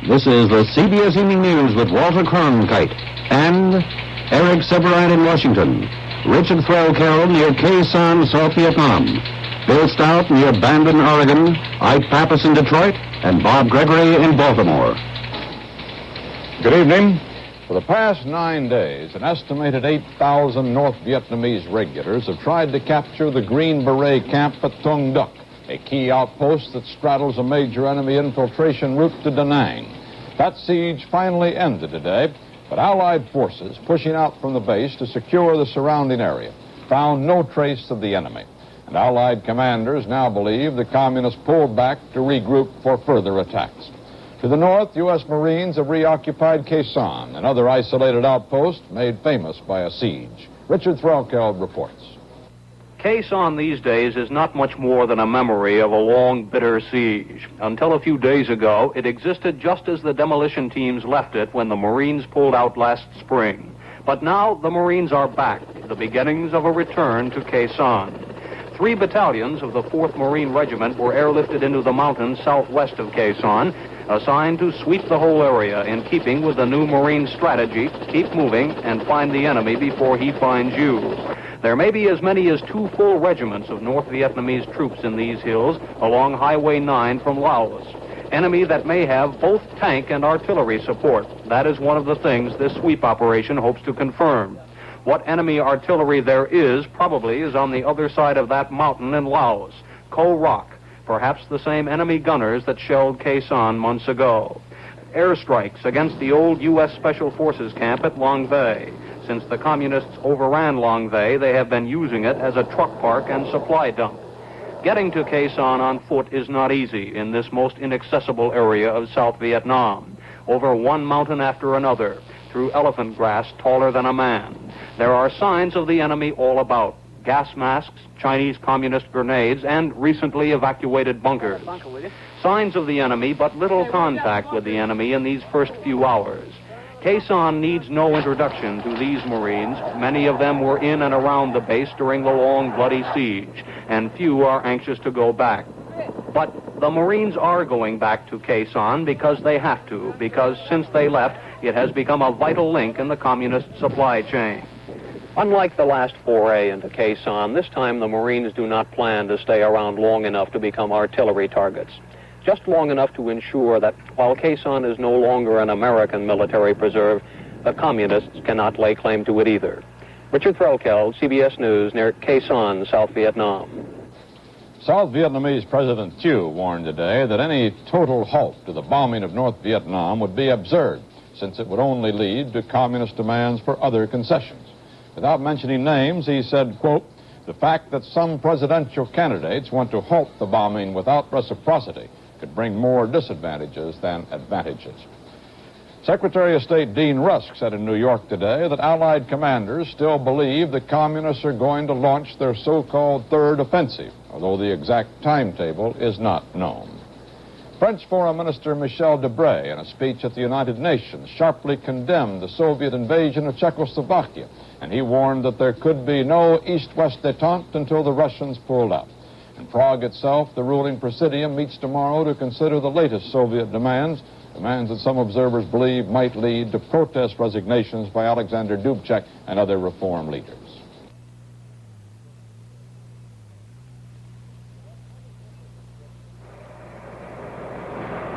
This is the CBS Evening News with Walter Cronkite and Eric Severide in Washington, Richard Threlkeld near Khe Sanh, South Vietnam, Bill Stout near Bandon, Oregon, Ike Pappas in Detroit, and Bob Gregory in Baltimore. Good evening. For the past 9 days, an estimated 8,000 North Vietnamese regulars have tried to capture the Green Beret camp at Tung Duc, a key outpost that straddles a major enemy infiltration route to Da Nang. That siege finally ended today, but Allied forces pushing out from the base to secure the surrounding area found no trace of the enemy. And Allied commanders now believe the Communists pulled back to regroup for further attacks. To the north, U.S. Marines have reoccupied Khe Sanh, another isolated outpost made famous by a siege. Richard Threlkeld reports. Khe Sanh these days is not much more than a memory of a long, bitter siege. Until a few days ago, it existed just as the demolition teams left it when the Marines pulled out last spring. But now the Marines are back, the beginnings of a return to Khe Sanh. 3 battalions of the 4th Marine Regiment were airlifted into the mountains southwest of Khe Sanh, assigned to sweep the whole area in keeping with the new Marine strategy, keep moving and find the enemy before he finds you. There may be as many as 2 full regiments of North Vietnamese troops in these hills along Highway 9 from Laos. Enemy that may have both tank and artillery support. That is one of the things this sweep operation hopes to confirm. What enemy artillery there is probably is on the other side of that mountain in Laos, Ko Rock, perhaps the same enemy gunners that shelled Khe Sanh months ago. Airstrikes against the old U.S. Special Forces camp at Long Vey. Since the Communists overran Long Vey, they have been using it as a truck park and supply dump. Getting to Khe Sanh on foot is not easy in this most inaccessible area of South Vietnam. Over one mountain after another, through elephant grass taller than a man. There are signs of the enemy all about. Gas masks, Chinese communist grenades, and recently evacuated bunkers. Signs of the enemy, but little contact with the enemy in these first few hours. Khe Sanh needs no introduction to these Marines. Many of them were in and around the base during the long, bloody siege, and few are anxious to go back. But the Marines are going back to Khe Sanh because they have to, because since they left, it has become a vital link in the communist supply chain. Unlike the last foray into Khe Sanh, this time the Marines do not plan to stay around long enough to become artillery targets. Just long enough to ensure that while Khe Sanh is no longer an American military preserve, the Communists cannot lay claim to it either. Richard Threlkeld, CBS News, near Khe Sanh, South Vietnam. South Vietnamese President Thieu warned today that any total halt to the bombing of North Vietnam would be absurd, since it would only lead to Communist demands for other concessions. Without mentioning names, he said, quote, "The fact that some presidential candidates want to halt the bombing without reciprocity could bring more disadvantages than advantages." Secretary of State Dean Rusk said in New York today that Allied commanders still believe the Communists are going to launch their so-called third offensive, although the exact timetable is not known. French Foreign Minister Michel Debré, in a speech at the United Nations, sharply condemned the Soviet invasion of Czechoslovakia, and he warned that there could be no East-West détente until the Russians pulled out. In Prague itself, the ruling Presidium meets tomorrow to consider the latest Soviet demands that some observers believe might lead to protest resignations by Alexander Dubček and other reform leaders.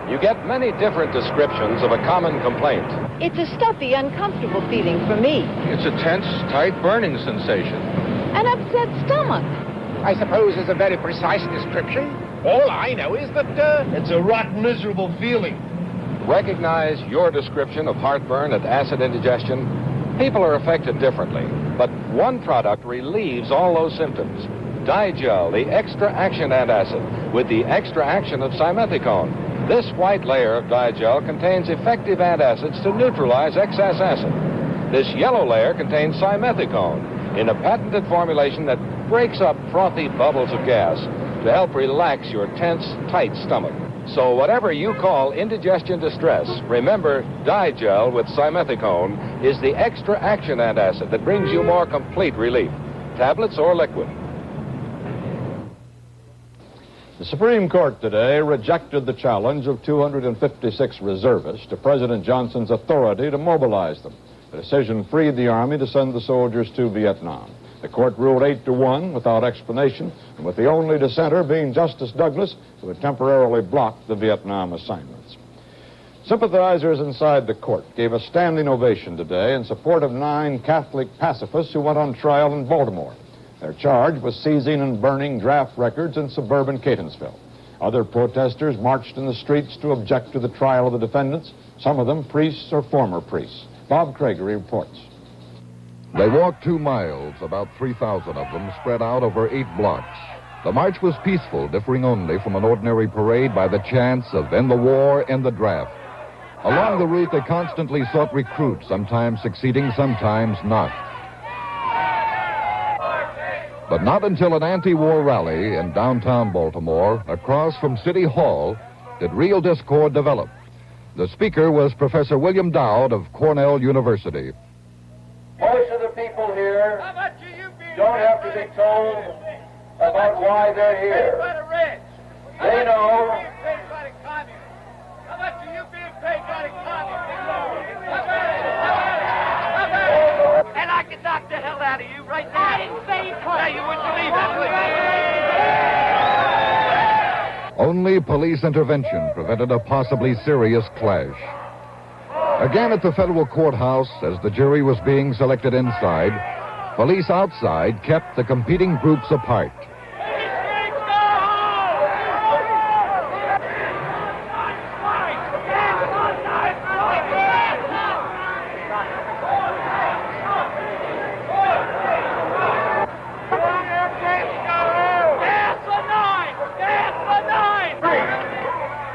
You get many different descriptions of a common complaint. It's a stuffy, uncomfortable feeling for me. It's a tense, tight burning sensation. An upset stomach. I suppose is a very precise description. All I know is that, it's a rotten, miserable feeling. Recognize your description of heartburn and acid indigestion. People are affected differently, but one product relieves all those symptoms. Digel, the extra action antacid, with the extra action of simethicone. This white layer of Digel contains effective antacids to neutralize excess acid. This yellow layer contains simethicone in a patented formulation that breaks up frothy bubbles of gas to help relax your tense, tight stomach. So whatever you call indigestion distress, remember Digel with simethicone is the extra action antacid that brings you more complete relief, tablets or liquid. The Supreme Court today rejected the challenge of 256 reservists to President Johnson's authority to mobilize them. The decision freed the Army to send the soldiers to Vietnam. The court ruled 8-1 without explanation, and with the only dissenter being Justice Douglas, who had temporarily blocked the Vietnam assignments. Sympathizers inside the court gave a standing ovation today in support of 9 Catholic pacifists who went on trial in Baltimore. Their charge was seizing and burning draft records in suburban Catonsville. Other protesters marched in the streets to object to the trial of the defendants, some of them priests or former priests. Bob Craigery reports. They walked 2 miles, about 3,000 of them, spread out over 8 blocks. The march was peaceful, differing only from an ordinary parade by the chants of "End the war, end the draft." Along the route, they constantly sought recruits, sometimes succeeding, sometimes not. But not until an anti-war rally in downtown Baltimore, across from City Hall, did real discord develop. The speaker was Professor William Dowd of Cornell University. Most of the people here don't have to be told about why they're here. They know. How much are you being paid by the communists? And I can knock the hell out of you right now. I didn't say you could. Now you wouldn't believe that. Only police intervention prevented a possibly serious clash. Again at the federal courthouse, as the jury was being selected inside, police outside kept the competing groups apart.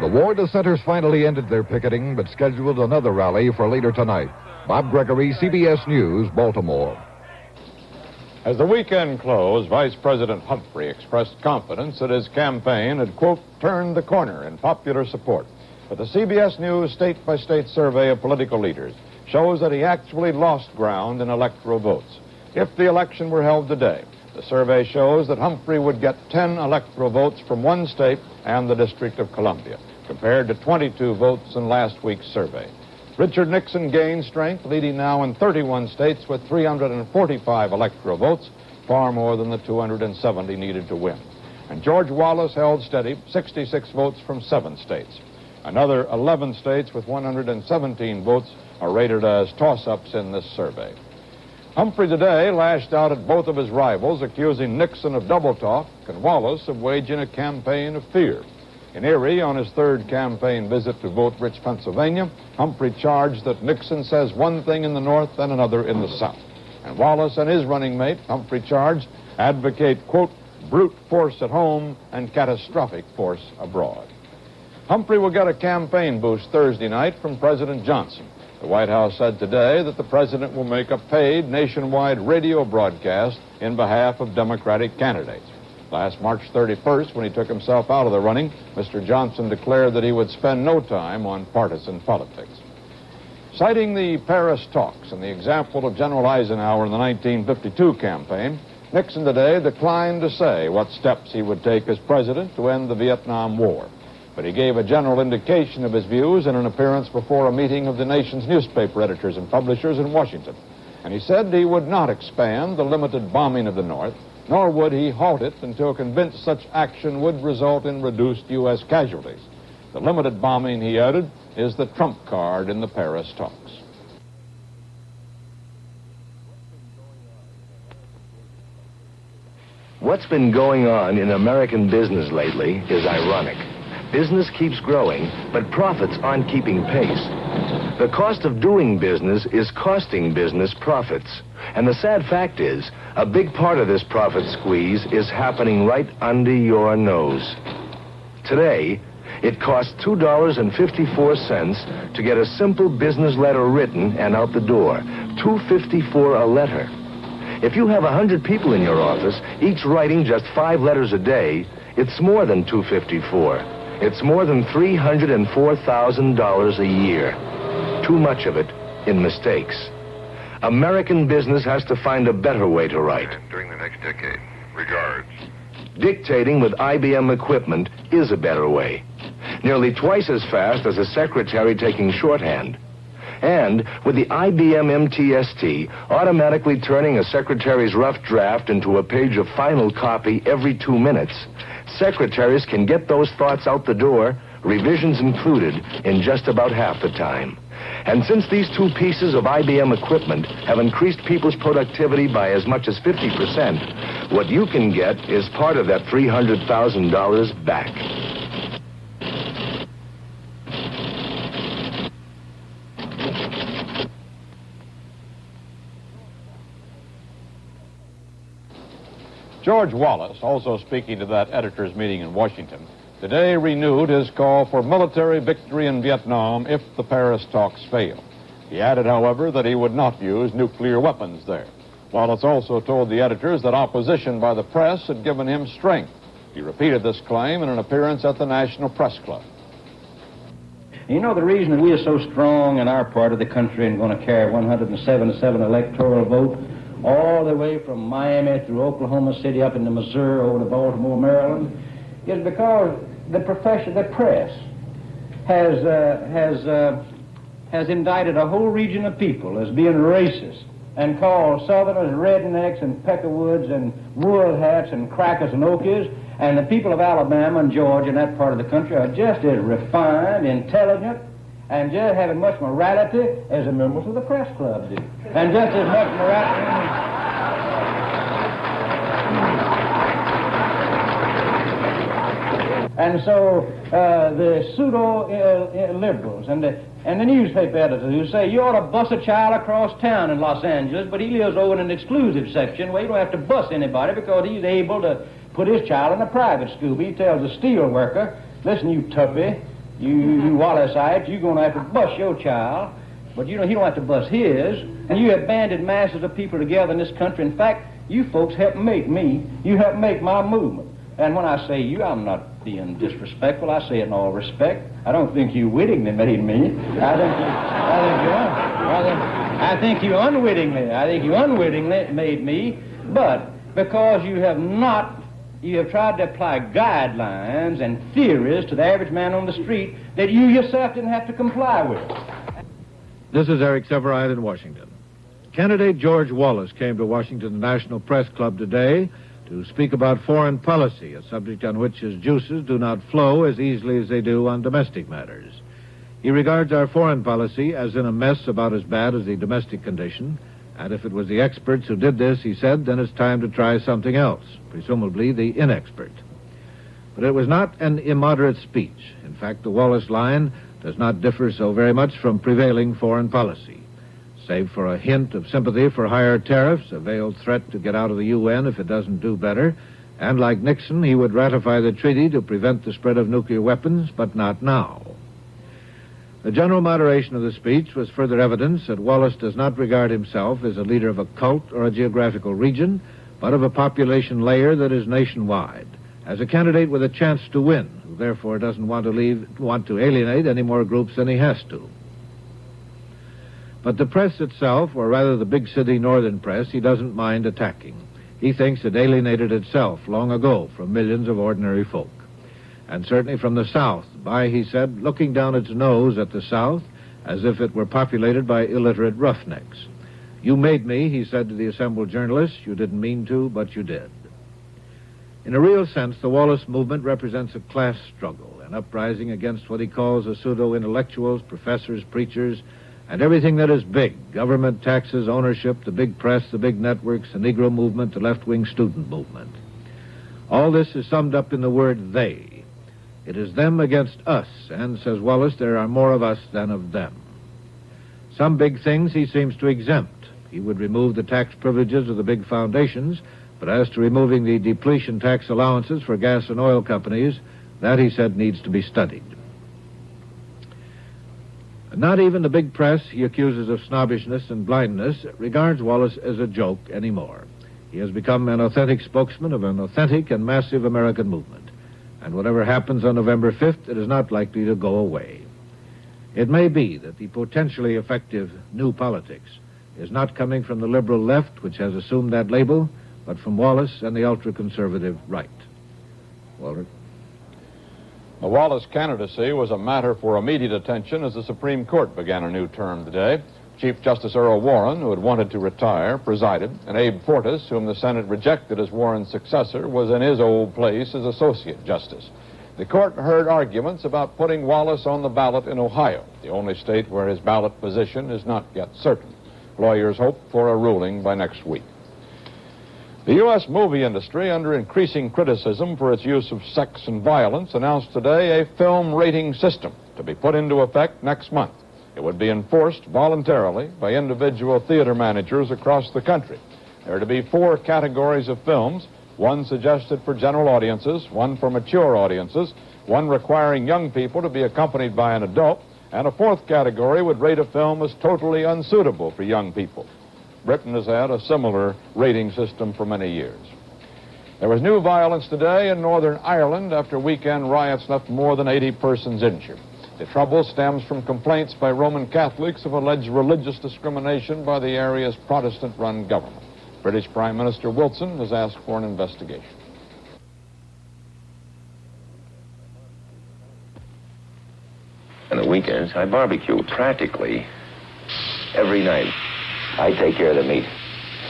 The war dissenters finally ended their picketing, but scheduled another rally for later tonight. Bob Gregory, CBS News, Baltimore. As the weekend closed, Vice President Humphrey expressed confidence that his campaign had, quote, turned the corner in popular support. But the CBS News state-by-state survey of political leaders shows that he actually lost ground in electoral votes. If the election were held today, the survey shows that Humphrey would get 10 electoral votes from one state and the District of Columbia, compared to 22 votes in last week's survey. Richard Nixon gained strength, leading now in 31 states with 345 electoral votes, far more than the 270 needed to win. And George Wallace held steady, 66 votes from 7 states. Another 11 states with 117 votes are rated as toss-ups in this survey. Humphrey today lashed out at both of his rivals, accusing Nixon of double talk and Wallace of waging a campaign of fear. In Erie, on his 3rd campaign visit to vote-rich Pennsylvania, Humphrey charged that Nixon says one thing in the North and another in the South. And Wallace and his running mate, Humphrey charged, advocate, quote, brute force at home and catastrophic force abroad. Humphrey will get a campaign boost Thursday night from President Johnson. The White House said today that the president will make a paid nationwide radio broadcast in behalf of Democratic candidates. Last March 31st, when he took himself out of the running, Mr. Johnson declared that he would spend no time on partisan politics. Citing the Paris talks and the example of General Eisenhower in the 1952 campaign, Nixon today declined to say what steps he would take as president to end the Vietnam War. But he gave a general indication of his views in an appearance before a meeting of the nation's newspaper editors and publishers in Washington. And he said he would not expand the limited bombing of the North, nor would he halt it until convinced such action would result in reduced U.S. casualties. The limited bombing, he added, is the trump card in the Paris talks. What's been going on in American business lately is ironic. Business keeps growing, but profits aren't keeping pace. The cost of doing business is costing business profits. And the sad fact is, a big part of this profit squeeze is happening right under your nose. Today, it costs $2.54 to get a simple business letter written and out the door. $2.54 a letter. If you have 100 people in your office, each writing just 5 letters a day, it's more than $2.54. It's more than $304,000 a year. Too much of it in mistakes. American business has to find a better way to write. During the next decade. Regards. Dictating with IBM equipment is a better way. Nearly twice as fast as a secretary taking shorthand. And with the IBM MTST automatically turning a secretary's rough draft into a page of final copy every 2 minutes, secretaries can get those thoughts out the door, revisions included, in just about half the time. And since these two pieces of IBM equipment have increased people's productivity by as much as 50%, what you can get is part of that $300,000 back. George Wallace, also speaking to that editors' meeting in Washington, today renewed his call for military victory in Vietnam if the Paris talks fail. He added, however, that he would not use nuclear weapons there. Wallace also told the editors that opposition by the press had given him strength. He repeated this claim in an appearance at the National Press Club. You know, the reason that we are so strong in our part of the country and going to carry 177 electoral votes all the way from Miami through Oklahoma City up into Missouri over to Baltimore, Maryland, is because the press has indicted a whole region of people as being racist and called Southerners rednecks and peckerwoods and wool hats and crackers and okies, and the people of Alabama and Georgia and that part of the country are just as refined, intelligent, and just have as much morality as the members of the press club do. And just as much morality. And so the pseudo-liberals and the newspaper editors who say you ought to bus a child across town in Los Angeles, but he lives over in an exclusive section where you don't have to bus anybody because he's able to put his child in a private school. He tells the steel worker, listen, you tuppy, you Wallaceite, you're going to have to bus your child, but you know he don't have to bus his. And you have banded masses of people together in this country. In fact, you folks helped make me. You helped make my movement. And when I say you, I'm not being disrespectful. I say it in all respect. I don't think you wittingly made me. I think you unwittingly made me. But because you have tried to apply guidelines and theories to the average man on the street that you yourself didn't have to comply with. This is Eric Severide in Washington. Candidate George Wallace came to Washington National Press Club today to speak about foreign policy, a subject on which his juices do not flow as easily as they do on domestic matters. He regards our foreign policy as in a mess about as bad as the domestic condition, and if it was the experts who did this, he said, then it's time to try something else, presumably the inexpert. But it was not an immoderate speech. In fact, the Wallace line does not differ so very much from prevailing foreign policy. Save for a hint of sympathy for higher tariffs, a veiled threat to get out of the UN if it doesn't do better, and like Nixon, he would ratify the treaty to prevent the spread of nuclear weapons, but not now. The general moderation of the speech was further evidence that Wallace does not regard himself as a leader of a cult or a geographical region, but of a population layer that is nationwide, as a candidate with a chance to win, who therefore doesn't want to alienate any more groups than he has to. But the press itself, or rather the big city northern press, he doesn't mind attacking. He thinks it alienated itself long ago from millions of ordinary folk. And certainly from the South, by, he said, looking down its nose at the South as if it were populated by illiterate roughnecks. You made me, he said to the assembled journalists. You didn't mean to, but you did. In a real sense, the Wallace movement represents a class struggle, an uprising against what he calls the pseudo-intellectuals, professors, preachers, and everything that is big: government, taxes, ownership, the big press, the big networks, the Negro movement, the left-wing student movement. All this is summed up in the word they. It is them against us, and, says Wallace, there are more of us than of them. Some big things he seems to exempt. He would remove the tax privileges of the big foundations, but as to removing the depletion tax allowances for gas and oil companies, that, he said, needs to be studied. Not even the big press he accuses of snobbishness and blindness regards Wallace as a joke anymore. He has become an authentic spokesman of an authentic and massive American movement. And whatever happens on November 5th, it is not likely to go away. It may be that the potentially effective new politics is not coming from the liberal left, which has assumed that label, but from Wallace and the ultra-conservative right. Walter? The Wallace candidacy was a matter for immediate attention as the Supreme Court began a new term today. Chief Justice Earl Warren, who had wanted to retire, presided, and Abe Fortas, whom the Senate rejected as Warren's successor, was in his old place as Associate Justice. The court heard arguments about putting Wallace on the ballot in Ohio, the only state where his ballot position is not yet certain. Lawyers hope for a ruling by next week. The U.S. movie industry, under increasing criticism for its use of sex and violence, announced today a film rating system to be put into effect next month. It would be enforced voluntarily by individual theater managers across the country. There are to be 4 categories of films, one suggested for general audiences, one for mature audiences, one requiring young people to be accompanied by an adult, and a 4th category would rate a film as totally unsuitable for young people. Britain has had a similar rating system for many years. There was new violence today in Northern Ireland after weekend riots left more than 80 persons injured. The trouble stems from complaints by Roman Catholics of alleged religious discrimination by the area's Protestant-run government. British Prime Minister Wilson has asked for an investigation. On the weekends, I barbecue practically every night. I take care of the meat,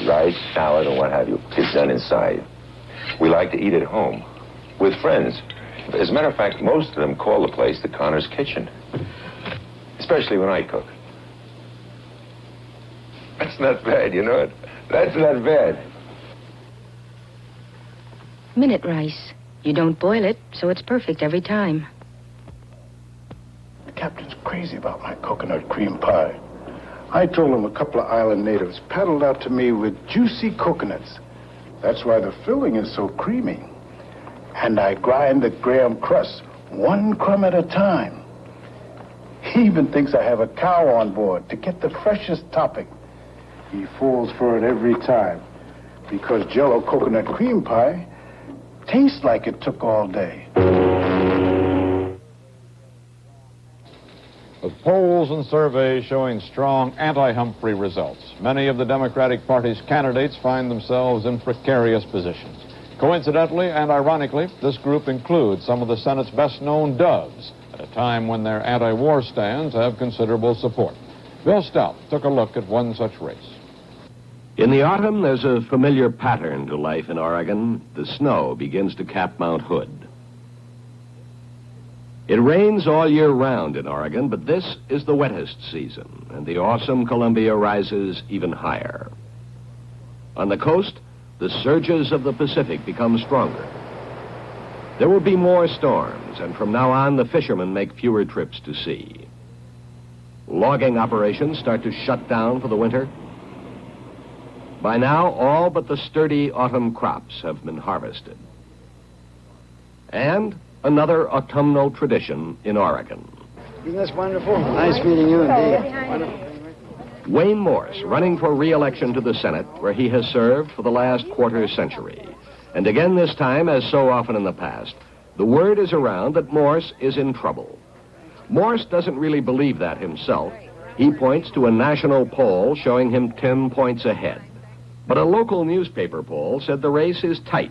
rice, salad, and what have you. It's done inside. We like to eat at home with friends. As a matter of fact, most of them call the place the Connor's Kitchen, especially when I cook. That's not bad, you know it? That's not bad. Minute rice. You don't boil it, so it's perfect every time. The captain's crazy about my coconut cream pie. I told him a couple of island natives paddled out to me with juicy coconuts. That's why the filling is so creamy. And I grind the graham crust 1 crumb at a time. He even thinks I have a cow on board to get the freshest topping. He falls for it every time because Jell-O coconut cream pie tastes like it took all day. With polls and surveys showing strong anti-Humphrey results, many of the Democratic Party's candidates find themselves in precarious positions. Coincidentally and ironically, this group includes some of the Senate's best-known doves at a time when their anti-war stands have considerable support. Bill Stout took a look at one such race. In the autumn, there's a familiar pattern to life in Oregon. The snow begins to cap Mount Hood. It rains all year round in Oregon, but this is the wettest season, and the awesome Columbia rises even higher. On the coast, the surges of the Pacific become stronger. There will be more storms, and from now on, the fishermen make fewer trips to sea. Logging operations start to shut down for the winter. By now, all but the sturdy autumn crops have been harvested. And another autumnal tradition in Oregon. Isn't this wonderful? Nice meeting you indeed. Wonderful. Wayne Morse, running for re-election to the Senate, where he has served for the last quarter century. And again this time, as so often in the past, the word is around that Morse is in trouble. Morse doesn't really believe that himself. He points to a national poll showing him 10 points ahead. But a local newspaper poll said the race is tight.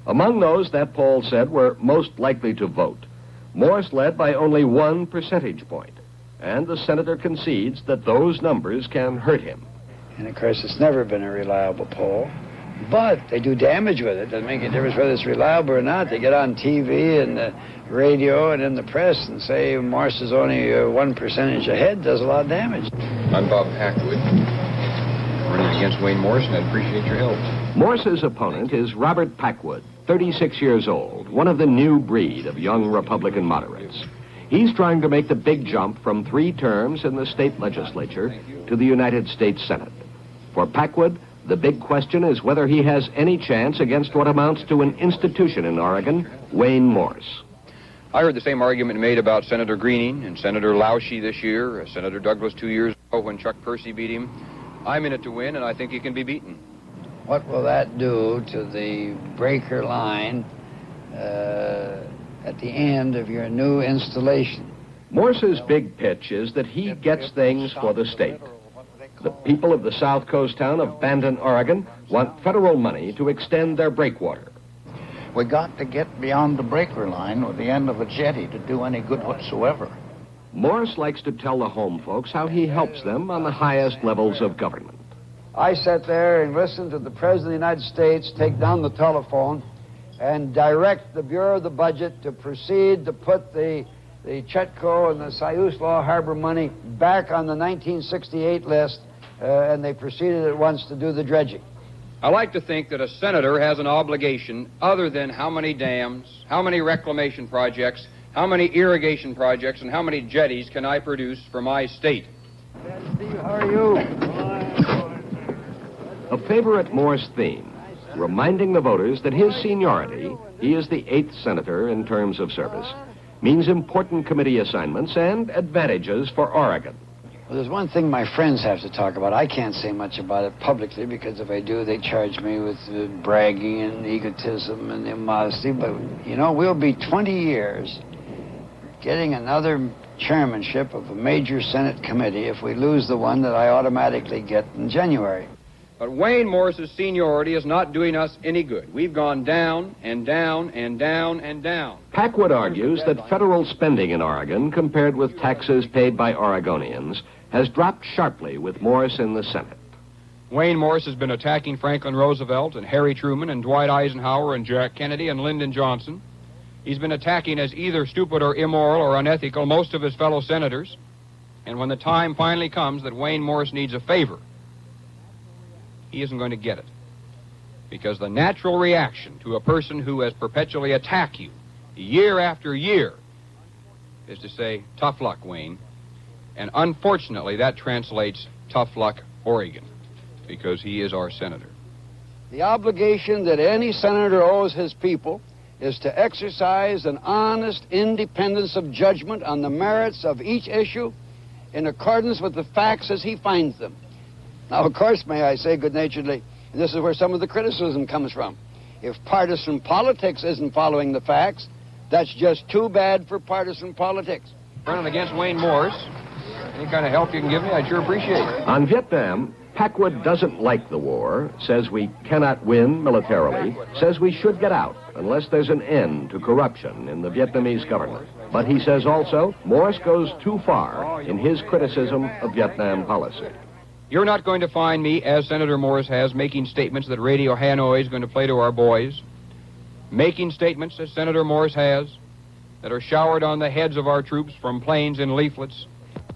Among those that poll said were most likely to vote, Morse led by only 1 percentage point. And the senator concedes that those numbers can hurt him. And of course, it's never been a reliable poll. But they do damage with it. Doesn't make a difference whether it's reliable or not. They get on TV and the radio and in the press and say Morse is only 1 percentage ahead. Does a lot of damage. I'm Bob Packwood, running against Wayne Morse, and I appreciate your help. Morse's opponent is Robert Packwood, 36 years old, one of the new breed of young Republican moderates. He's trying to make the big jump from 3 terms in the state legislature to the United States Senate. For Packwood, the big question is whether he has any chance against what amounts to an institution in Oregon, Wayne Morse. I heard the same argument made about Senator Greening and Senator Lauschie this year, Senator Douglas 2 years ago when Chuck Percy beat him. I'm in it to win, and I think he can be beaten. What will that do to the breaker line at the end of your new installation? Morse's big pitch is that he gets things for the state. The people of the south coast town of Bandon, Oregon, want federal money to extend their breakwater. We got to get beyond the breaker line or the end of a jetty to do any good whatsoever. Morse likes to tell the home folks how he helps them on the highest levels of government. I sat there and listened to the President of the United States take down the telephone and direct the Bureau of the Budget to proceed to put the Chetco and the Sayus-Law Harbor money back on the 1968 list, and they proceeded at once to do the dredging. I like to think that a senator has an obligation other than how many dams, how many reclamation projects, how many irrigation projects, and how many jetties can I produce for my state. Steve, how are you? A favorite Morse theme, reminding the voters that his seniority, he is the 8th senator in terms of service, means important committee assignments and advantages for Oregon. Well, there's one thing my friends have to talk about. I can't say much about it publicly because if I do, they charge me with bragging and egotism and immodesty. But, you know, we'll be 20 years getting another chairmanship of a major Senate committee if we lose the one that I automatically get in January. But Wayne Morse's seniority is not doing us any good. We've gone down and down and down and down. Packwood argues that federal spending in Oregon, compared with taxes paid by Oregonians, has dropped sharply with Morse in the Senate. Wayne Morse has been attacking Franklin Roosevelt and Harry Truman and Dwight Eisenhower and Jack Kennedy and Lyndon Johnson. He's been attacking as either stupid or immoral or unethical most of his fellow senators. And when the time finally comes that Wayne Morse needs a favor, he isn't going to get it. Because the natural reaction to a person who has perpetually attacked you year after year is to say, tough luck, Wayne. And unfortunately, that translates tough luck, Oregon, because he is our senator. The obligation that any senator owes his people is to exercise an honest independence of judgment on the merits of each issue in accordance with the facts as he finds them. Now, of course, may I say good-naturedly, and this is where some of the criticism comes from. If partisan politics isn't following the facts, that's just too bad for partisan politics. Running against Wayne Morse, any kind of help you can give me, I'd sure appreciate it. On Vietnam, Packwood doesn't like the war, says we cannot win militarily, says we should get out unless there's an end to corruption in the Vietnamese government. But he says also Morse goes too far in his criticism of Vietnam policy. You're not going to find me, as Senator Morse has, making statements that Radio Hanoi is going to play to our boys, making statements, as Senator Morse has, that are showered on the heads of our troops from planes and leaflets.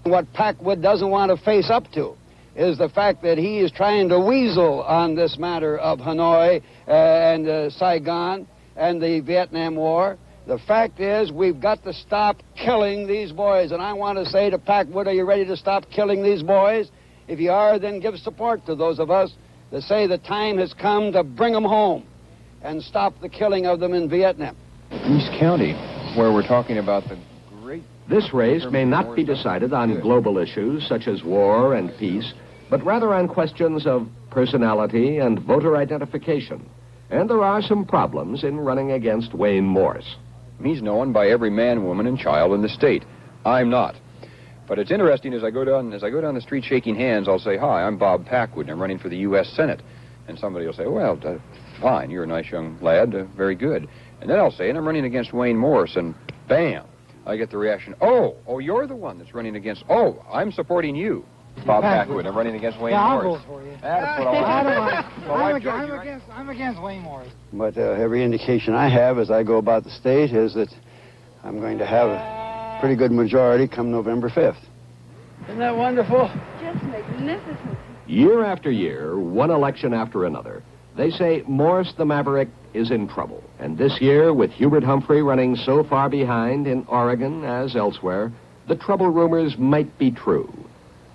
What Packwood doesn't want to face up to is the fact that he is trying to weasel on this matter of Hanoi and Saigon and the Vietnam War. The fact is, we've got to stop killing these boys. And I want to say to Packwood, are you ready to stop killing these boys? If you are, then give support to those of us that say the time has come to bring them home and stop the killing of them in Vietnam. East County, where we're talking about the great... This race may not be decided on global issues such as war and peace, but rather on questions of personality and voter identification. And there are some problems in running against Wayne Morse. He's known by every man, woman, and child in the state. I'm not. But it's interesting, as I go down the street shaking hands, I'll say, hi, I'm Bob Packwood, and I'm running for the U.S. Senate. And somebody will say, well, fine, you're a nice young lad, very good. And then I'll say, and I'm running against Wayne Morse, and bam, I get the reaction, oh, you're the one that's running against, I'm supporting you. Bob Packwood, I'm running against Wayne Morse. I'll vote for you. I'm against Wayne Morse. But every indication I have as I go about the state is that I'm going to have a pretty good majority come November 5th. Isn't that wonderful? Just magnificent. Year after year, one election after another, they say Morse the Maverick is in trouble. And this year, with Hubert Humphrey running so far behind in Oregon as elsewhere, the trouble rumors might be true.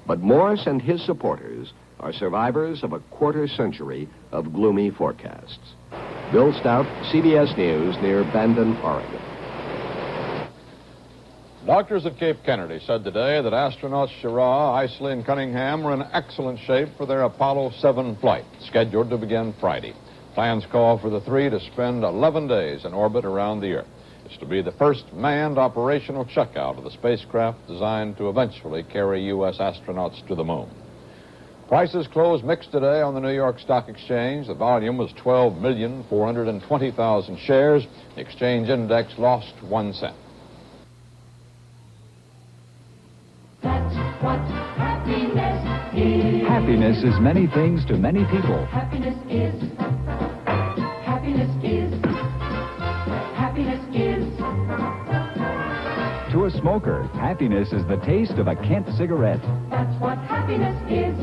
But Morse and his supporters are survivors of a quarter century of gloomy forecasts. Bill Stout, CBS News, near Bandon, Oregon. Doctors at Cape Kennedy said today that astronauts Schirra, Isley, and Cunningham were in excellent shape for their Apollo 7 flight, scheduled to begin Friday. Plans call for the three to spend 11 days in orbit around the Earth. It's to be the first manned operational checkout of the spacecraft designed to eventually carry U.S. astronauts to the moon. Prices closed mixed today on the New York Stock Exchange. The volume was 12,420,000 shares. The exchange index lost 1 cent. That's what happiness is. Happiness is many things to many people. Happiness is. Happiness is. Happiness is. To a smoker, happiness is the taste of a Kent cigarette. That's what happiness is.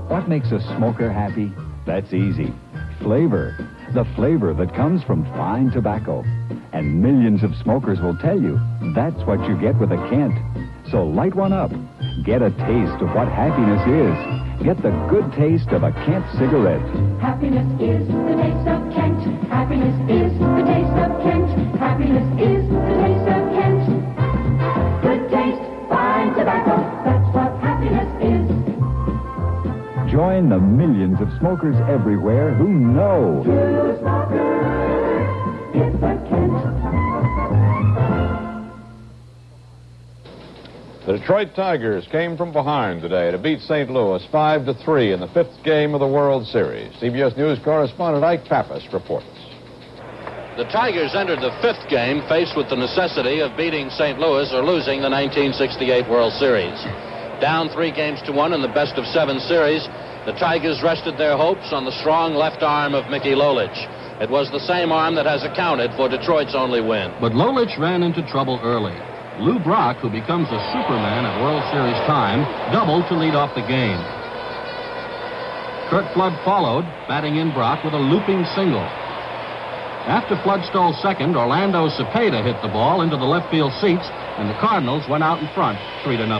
What makes a smoker happy? That's easy. Flavor. The flavor that comes from fine tobacco. And millions of smokers will tell you that's what you get with a Kent. So light one up. Get a taste of what happiness is. Get the good taste of a Kent cigarette. Happiness is the taste of Kent. Happiness is the taste of Kent. Happiness is the taste of Kent. Good taste, fine tobacco. That's what happiness is. Join the millions of smokers everywhere who know. To the smoker, it's a Kent. The Detroit Tigers came from behind today to beat St. Louis 5-3 in the 5th game of the World Series. CBS News correspondent Ike Pappas reports. The Tigers entered the 5th game faced with the necessity of beating St. Louis or losing the 1968 World Series. Down 3-1 in the best-of-7 series, the Tigers rested their hopes on the strong left arm of Mickey Lolich. It was the same arm that has accounted for Detroit's only win. But Lolich ran into trouble early. Lou Brock, who becomes a Superman at World Series time, doubled to lead off the game. Kurt Flood followed, batting in Brock with a looping single. After Flood stole second, Orlando Cepeda hit the ball into the left field seats, and the Cardinals went out in front, 3-0.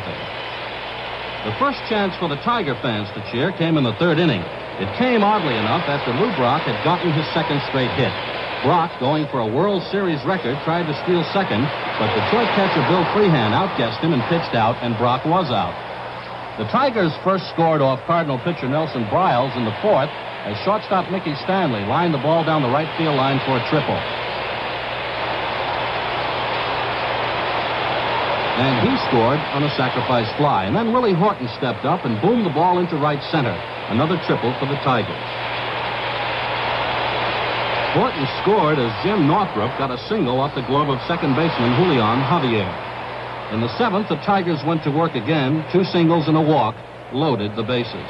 The first chance for the Tiger fans to cheer came in the 3rd inning. It came, oddly enough, after Lou Brock had gotten his second straight hit. Brock, going for a World Series record, tried to steal second, but Detroit catcher Bill Freehan outguessed him and pitched out, and Brock was out. The Tigers first scored off Cardinal pitcher Nelson Briles in the 4th as shortstop Mickey Stanley lined the ball down the right field line for a triple. And he scored on a sacrifice fly. And then Willie Horton stepped up and boomed the ball into right center. Another triple for the Tigers. Horton scored as Jim Northrup got a single off the glove of second baseman Julian Javier. In the 7th, the Tigers went to work again. 2 singles and a walk loaded the bases.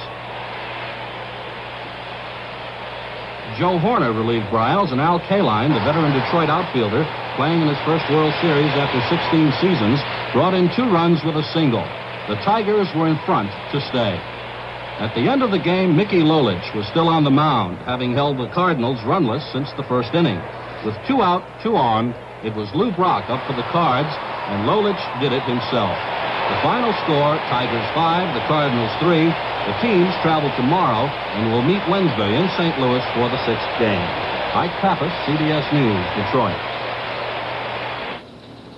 Joe Horner relieved Briles, and Al Kaline, the veteran Detroit outfielder, playing in his first World Series after 16 seasons, brought in 2 runs with a single. The Tigers were in front to stay. At the end of the game, Mickey Lolich was still on the mound, having held the Cardinals runless since the 1st inning. With 2 out, 2 on, it was Lou Brock up for the Cards, and Lolich did it himself. The final score, Tigers 5, the Cardinals 3. The teams travel tomorrow and will meet Wednesday in St. Louis for the 6th game. Ike Pappas, CBS News, Detroit.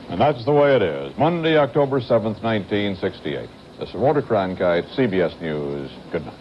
And that's the way it is. Monday, October 7th, 1968. This is Walter Cronkite, CBS News. Good night.